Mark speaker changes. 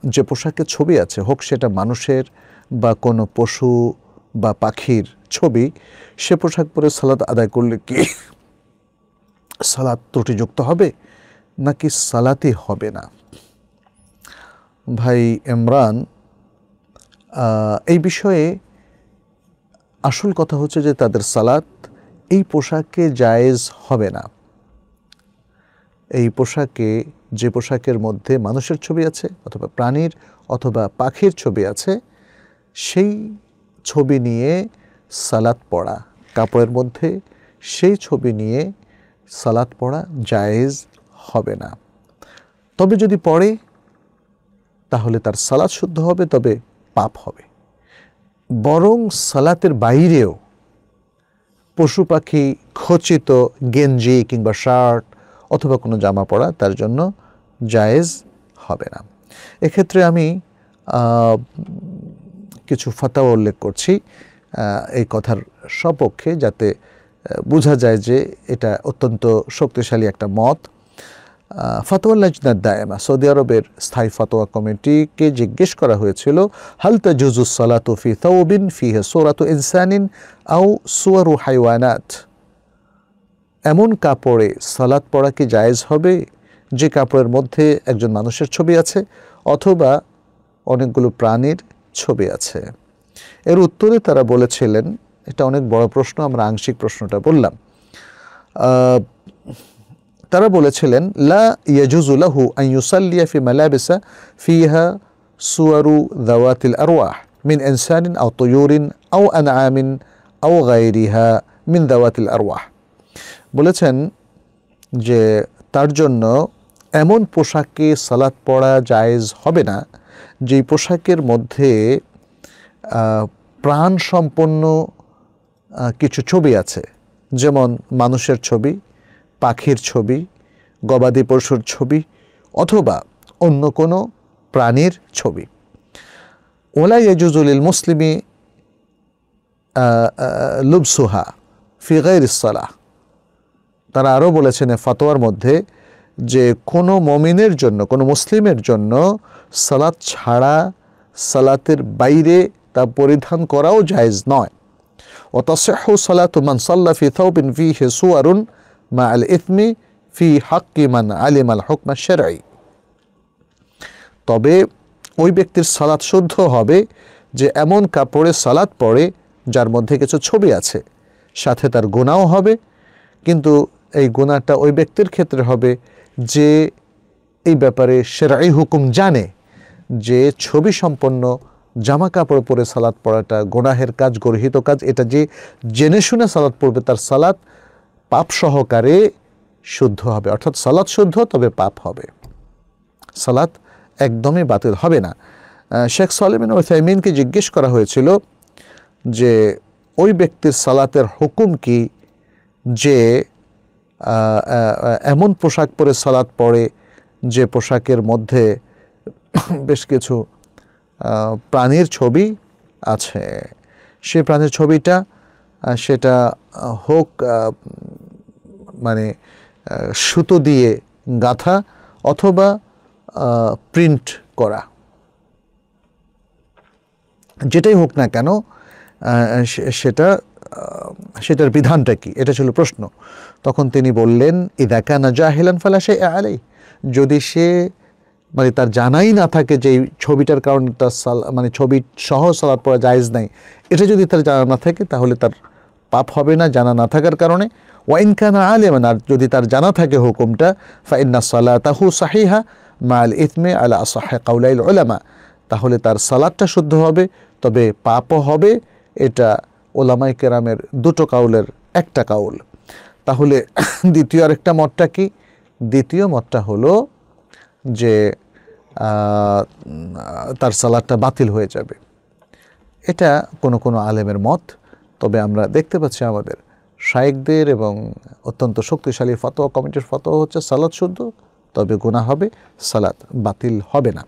Speaker 1: যে পোশাকের ছবি আছে, হোক সেটা মানুষের বা কোনো পশু বা পাখির ছবি, সে পোশাক পরে সালাত আদায় করলে কি সালাত ত্রুটিযুক্ত হবে নাকি সালাতই হবে না? ভাই ইমরান, এই বিষয়ে আসল কথা হচ্ছে যে তাদের সালাত এই পোশাকে জায়েজ হবে না। এই পোশাকে, যে পোশাকের মধ্যে মানুষের ছবি আছে অথবা প্রাণীর অথবা পাখির ছবি আছে, সেই ছবি নিয়ে সালাত পড়া, কাপড়ের মধ্যে সেই ছবি নিয়ে সালাত পড়া জায়েজ হবে না। তবে যদি পড়ে তাহলে তার সালাত শুদ্ধ হবে, তবে পাপ হবে। বরং সালাতের বাইরেও পশু পাখি খচিত গেঞ্জি কিংবা শার্ট অথবা কোনো জামা পরা তার জন্য জায়েজ হবে না। এক্ষেত্রে আমি কিছু ফাতাওয়া উল্লেখ করছি এই কথার সপক্ষে, যাতে বোঝা যায় যে এটা অত্যন্ত শক্তিশালী একটা মত। ফাতোয়া লাজনাত দায়েমা, সৌদি আরবের স্থায়ী ফাতোয়া কমিটিকে জিজ্ঞেস করা হয়েছিল, হাল তাজুজুস সালাতু ফি থাওবিন ফিহি সূরাতু ইনসানিন আও সুওয়ারু হাইওয়ানাত, এমন কাপড়ে সালাত পড়া কি জায়েজ হবে যে কাপড়ের মধ্যে একজন মানুষের ছবি আছে অথবা অনেকগুলো প্রাণীর ছবি আছে? এর উত্তরে তারা বলেছিলেন, এটা অনেক বড় প্রশ্ন, আমরা আংশিক প্রশ্নটা বললাম। তারা বলেছিলেন, লা ইয়াজুজু লাহু আন ইউসাল্লিয়া ফি মালাবিসা ফিহা সুওয়ারু যাওয়াতিল আরওয়াহ মিন ইনসানিন আও তুয়ুরিন আও আনআমিন আও গায়রিহা মিন যাওয়াতিল আরওয়াহ। বলেছেন যে তার জন্য এমন পোশাকে সালাত পড়া জায়েজ হবে না যেই পোশাকের মধ্যে প্রাণ সম্পন্ন কিছু ছবি আছে, যেমন মানুষের ছবি, পাখির ছবি, গবাদি পশুর ছবি অথবা অন্য কোনো প্রাণীর ছবি। ওয়ালা ইয়াজুজু লিল মুসলিমি লুবসুহা ফি গায়রিস সালাহ। তারা আরও বলেছেন ফাতোয়ার মধ্যে যে কোনো মুমিনের জন্য, কোনো মুসলিমের জন্য সালাত ছাড়া, সালাতের বাইরে তা পরিধান করাও জায়েজ নয়। ওয়া তাসিহু সালাতু মান সাল্লা ফি থাওবিন ফিহি সুওয়ারুন মা আল ইথমি ফি হাক্কি মান আলিমাল হুকমা শারঈ। তবে ওই ব্যক্তির সালাত শুদ্ধ হবে যে এমন কাপড়ে সালাত পড়ে যার মধ্যে কিছু ছবি আছে, সাথে তার গুনাহও হবে, কিন্তু এই গুনাহটা ওই ব্যক্তির ক্ষেত্রে হবে যে এই ব্যাপারে শারঈ হুকুম জানে যে ছবি সম্পন্ন জামা কাপড় পরে সালাত পড়াটা গুনাহের কাজ, গর্হিত কাজ। এটা যে জেনে শুনে সালাত পড়বে তার সালাত পাপ সহকারে শুদ্ধ হবে, অর্থাৎ সালাত শুদ্ধ তবে পাপ হবে, সালাত একদমই বাতিল হবে না। শেখ সালেহ বিন উসাইমিনকে জিজ্ঞেস করা হয়েছিল যে ওই ব্যক্তির সালাতের হুকুম কি যে এমন পোশাক পরে সালাত পড়ে যে পোশাকের মধ্যে বেশ কিছু প্রাণীর ছবি আছে। সে প্রাণীর ছবিটা সেটা হোক মানে সুতো দিয়ে গাঁথা অথবা প্রিন্ট করা, যেটাই হোক না কেন সেটার বিধানটা কি, এটা ছিল প্রশ্ন। তখন তিনি বললেন, ইযা কানা জাহিলান ফালা শাইআ আলাইহি, যদি সে মানে তার জানাই না থাকে যে এই ছবিটার কারণে তার মানে ছবি সহ সালাত পড়া জায়েজ নাই, এটা যদি তার জানা না থাকে তাহলে তার পাপ হবে না জানা না থাকার কারণে। ওয়া ইন কানা আলিমান, আর যদি তার জানা থাকে হুকুমটা, ফা ইন্না সালাতাহু সাহিহা মাল ইথমি আলা আসাহি কাউলাইল উলামা, তাহলে তার সালাতটা শুদ্ধ হবে তবে পাপও হবে। এটা ওলামায়ে কেরামের দুটো কাউলের একটা কাউল। তাহলে দ্বিতীয় আরেকটা মতটা কি? দ্বিতীয় মতটা হলো যে তার সালাতটা বাতিল হয়ে যাবে। এটা কোনো কোনো আলেমের মত। তবে আমরা দেখতে পাচ্ছি আমাদের শায়েখদের এবং অত্যন্ত শক্তিশালী ফতোয়া কমিটির ফতোয়া হচ্ছে সালাত শুদ্ধ তবে গুনাহ হবে, সালাত বাতিল হবে না।